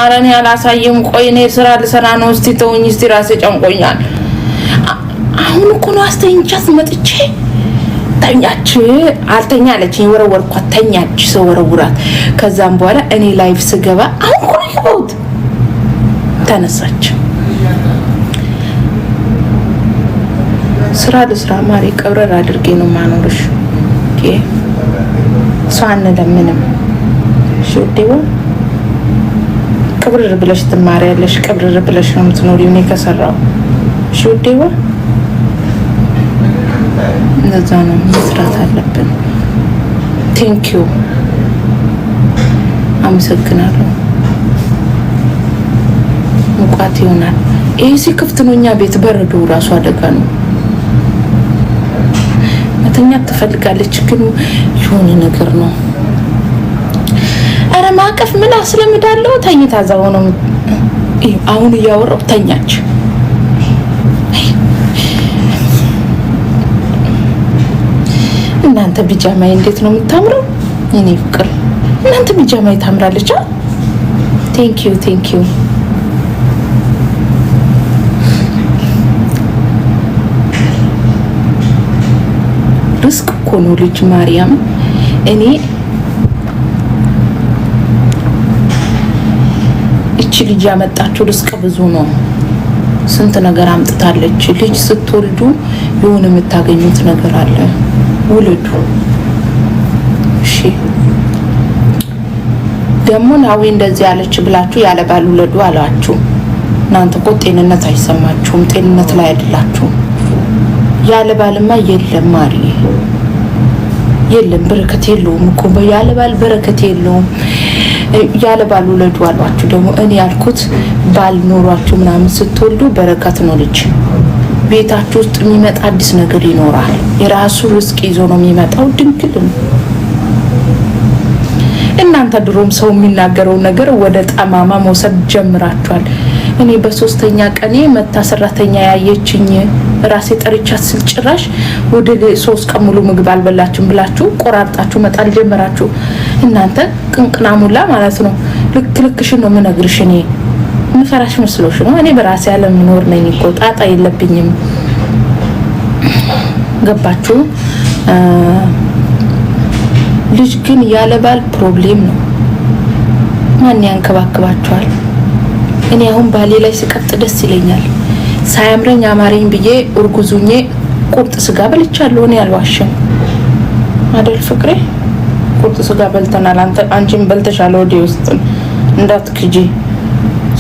አረኔ አላሳየም ቆይ እኔ ስራ ልሰራ ነው እስቲ ተውኝ እስቲ ራሴ ጨንቆኛል አሁን እኮ ነው አስተኛቻት መጥቼ ተኛች አልተኛ አለችኝ ወረወርኳት ተኛች ሰው ወረውራት ከዛም በኋላ እኔ ላይቭ ስገባ አሁን እኮ ነው የገባሁት ተነሳች ስራ ለስራ ማሪ ቀብረር አድርጌ ነው ማኖርሽ ሷን ለምንም ሹዴው ቀብረር ብለሽ ትማሪያለሽ ቀብረር ብለሽ ነው የምትኖሪው እኔ ከሰራው ሹዴው እንደዛ ነው መስራት አለብን ቴንክ ዩ አመሰግናለሁ ሙቃት ይሆናል ኤሲ ክፍት ነው እኛ ቤት በረዶ ራሱ አደጋ ነው መተኛ ትፈልጋለች ግን የሆነ ነገር ነው አረ ማቀፍ ምን አስለምዳለሁ ተኝታ ዛው ነው አሁን ያወራው ተኛች እናንተ ቢጃማይ እንዴት ነው የምታምረው እኔ ፍቅር እናንተ ቢጃማይ ታምራለች ቴንክ ዩ ሪስክ እኮ ነው ልጅ ማርያም እኔ እቺ ልጅ ያመጣችው ሪስክ ብዙ ነው ስንት ነገር አምጥታለች ልጅ ስትወልዱ የሆነ የምታገኙት ነገር አለ ውልዱ እሺ ደግሞ ናዊ እንደዚህ ያለች ብላችሁ ያለ ባል ውለዱ አላችሁ እናንተ እኮ ጤንነት አይሰማችሁም ጤንነት ላይ አይደላችሁ ያለ ባልማ የለም ማሪ የለም በረከት የለውም እኮ ያለ ባል በረከት የለውም ያለ ባል ውለዱ አሏችሁ ደግሞ እኔ ያልኩት ባል ኖሯችሁ ምናምን ስትወልዱ በረከት ነው ልጅ ቤታችሁ ውስጥ የሚመጣ አዲስ ነገር ይኖራል የራሱ ሪስክ ይዞ ነው የሚመጣው ድንግል እናንተ ድሮም ሰው የሚናገረው ነገር ወደ ጠማማ መውሰድ ጀምራችኋል እኔ በሶስተኛ ቀኔ መታ ሰራተኛ ያየችኝ ራሴ ጠርቻት ስልጭራሽ ወደ 3 ቀን ሙሉ ምግብ አልበላችሁም ብላችሁ ቆራርጣችሁ መጣል ጀመራችሁ እናንተ ቅንቅናሙላ ማለት ነው ልክልክሽን ነው ምነግርሽ እኔ ምፈራሽ መስሎሽ ነው እኔ በራሴ ዓለም ኖር ነኝ እኮ ጣጣ የለብኝም ገባችሁ ልጅ ግን ያለ ባል ፕሮብሌም ነው ማን ያንከባክባችኋል እኔ አሁን ባሌ ላይ ስቀጥ ደስ ይለኛል ሳያምረኝ አማረኝ ብዬ እርጉዙኜ ቁርጥ ስጋ በልቻለሁ እኔ አልዋሽም አይደል ፍቅሬ ቁርጥ ስጋ በልተናል አንቺም በልተሻለ ወዲ ውስጥ እንዳትክጂ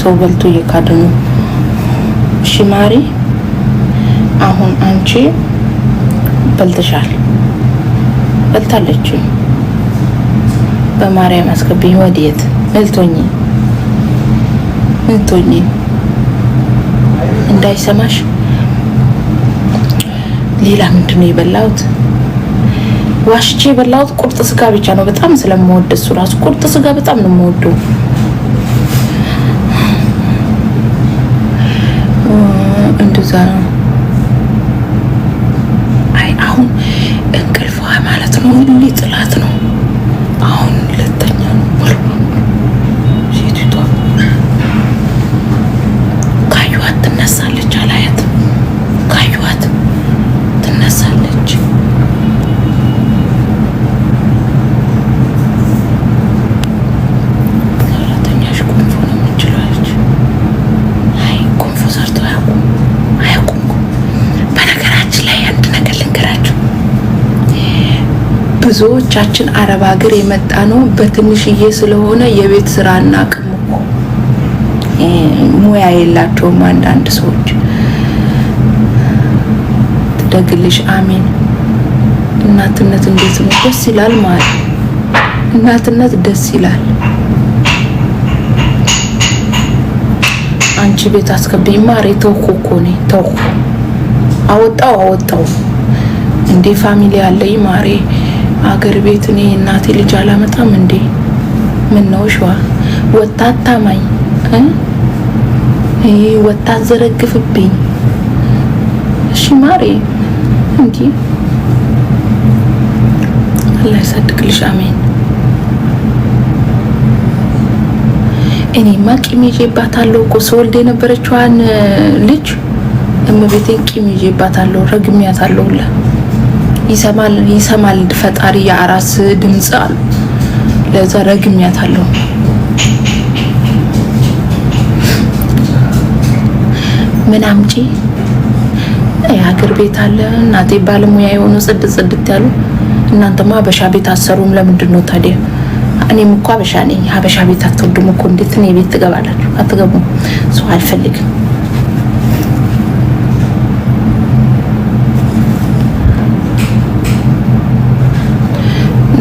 ሰው በልቶ እየካደኑ እሺ ማሪ አሁን አንቺ በልተሻል በልታለች በማርያም አስከብኝ ወዲየት መልቶኝ እንዳይሰማሽ ሌላ ምንድነው የበላሁት ዋሽቼ የበላሁት ቁርጥ ስጋ ብቻ ነው በጣም ስለምወድ እሱ ራሱ ቁርጥ ስጋ በጣም ነው የምወደው እንደዛ ነው አይ አሁን እንቅልፏ ማለት ነው ሁሌ ጥላት ነው አሁን ለተኛ ነው ሴቷ ካዩት ትነሳለች አላየት ካዩት ትነሳለች ሰራተኛሽ ኮንፎ ነው የምንችላለች አይ ኮንፎ ሰርቶ አያውቁም በነገራችን ላይ አንድ ነገር ልንገራችሁ ብዙዎቻችን አረብ ሀገር የመጣ ነው በትንሽዬ ስለሆነ የቤት ስራና አቅም ሙያ የላቸውም አንዳንድ ሰዎች ትደግልሽ አሜን እናትነት እንዴት ነው ደስ ይላል ማለት እናትነት ደስ ይላል አንቺ ቤት አስከብኝ ማሬ ተውኮኮኔ ተውኮ አወጣው እንዴ ፋሚሊ አለኝ ማሬ አገር ቤት እኔ እናቴ ልጅ አላመጣም እንዴ ምን ነው ሸዋ ወጣት ታማኝ ወጣት ዘረግፍብኝ እሺ ማሬ እንዴ አላህ ይሰድቅልሽ አሜን እኔማ ቂም ይዤባታለሁ እኮ ስወልድ የነበረችዋን ልጅ እመቤቴን ቂም ይዤባታለሁ፣ ረግሚያታለሁ። ይሰማል ፈጣሪ የአራስ ድምጽ አሉ። ለዛ ረግሚያታለሁ። ምን አምጪ የሀገር ቤት አለ እናቴ ባለሙያ የሆኑ ጽድት ያሉ። እናንተማ ሀበሻ ቤት አሰሩም ለምንድን ነው ታዲያ? እኔም እኮ ሀበሻ ነኝ። ሀበሻ ቤት አትወዱም እኮ እንዴት እኔ ቤት ትገባላችሁ? አትገቡም። ሰው አልፈልግም።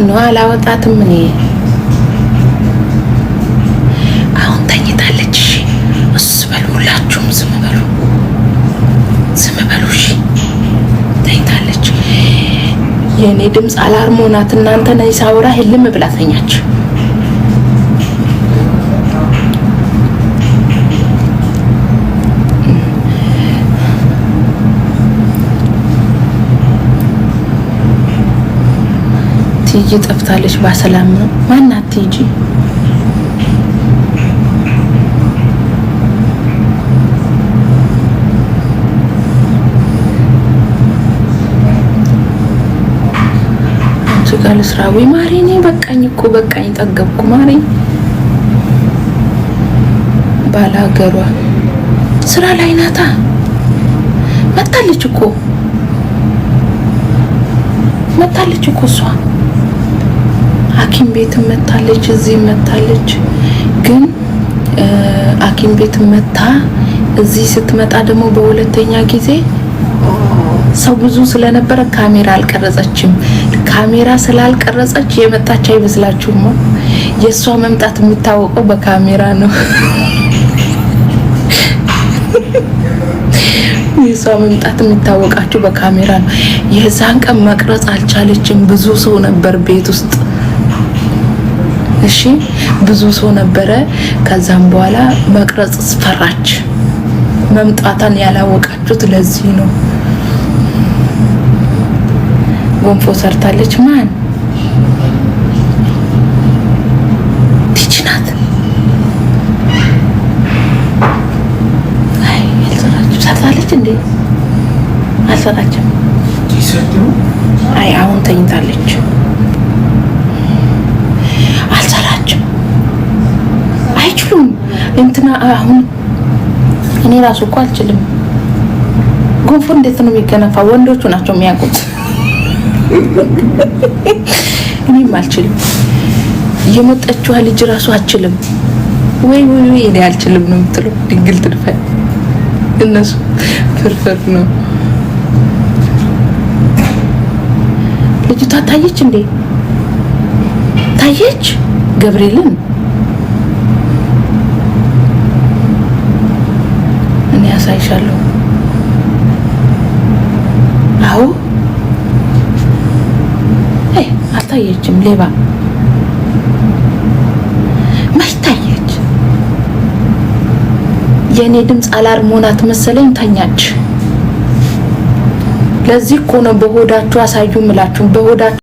ነው አላወጣትም። እኔ አሁን ተኝታለች። እሺ በሉ ሁላችሁም ዝም በሉ። እሺ ተኝታለች። የኔ ድምጽ አላርም ሆናት። እናንተ ነይ ሳውራ ህልም ብላ ተኛች። ቲጂ ጠፍታለች። በሰላም ነው? ማናት ቲጂ? ጋር ስራዊ ማሪ ነኝ። በቃኝ እኮ በቃኝ፣ ጠገብኩ ማሪ። ባላገሯ ስራ ላይ ናታ። መጣለች እኮ እሷ ሐኪም ቤት መጣለች፣ እዚህ መጣለች። ግን ሐኪም ቤት መጣ። እዚህ ስትመጣ ደግሞ በሁለተኛ ጊዜ ሰው ብዙ ስለነበረ ካሜራ አልቀረጸችም። ካሜራ ስላልቀረጸች የመጣች አይመስላችሁም? የሷ መምጣት የሚታወቀው በካሜራ ነው። የሷ መምጣት የሚታወቃችሁ በካሜራ ነው። የዛን ቀን መቅረጽ አልቻለችም። ብዙ ሰው ነበር ቤት ውስጥ። እሺ ብዙ ሰው ነበረ። ከዛም በኋላ መቅረጽ ፈራች። መምጣቷን ያላወቃችሁት ለዚህ ነው። ጎንፎ ሰርታለች። ማን ቲጂ ናት? አይ አልሰራችም። ሰርታለች እንዴ? አልሰራችም። አይ አሁን ተኝታለች። አልሰራችም። አይችሉም እንትና አሁን እኔ ራሱ እኮ አልችልም። ጎንፎ እንዴት ነው የሚገነፋ? ወንዶቹ ናቸው የሚያውቁት። እኔም አልችልም። የመጣችው ልጅ ራሱ አልችልም። ወይ እኔ አልችልም ነው የምትለው። ድንግል ትድፋ። እነሱ ፍርፍር ነው። ልጅቷ ታየች እንዴ? ታየች ገብርኤልን። እኔ ያሳይሻለሁ። አዎ አልታየችም። ሌባ ማይታየች። የኔ ድምጽ አላርም ሆናት መሰለኝ ተኛች። ለዚህ እኮ ነው በሆዳችሁ አሳዩ ምላችሁ። በሆዳችሁ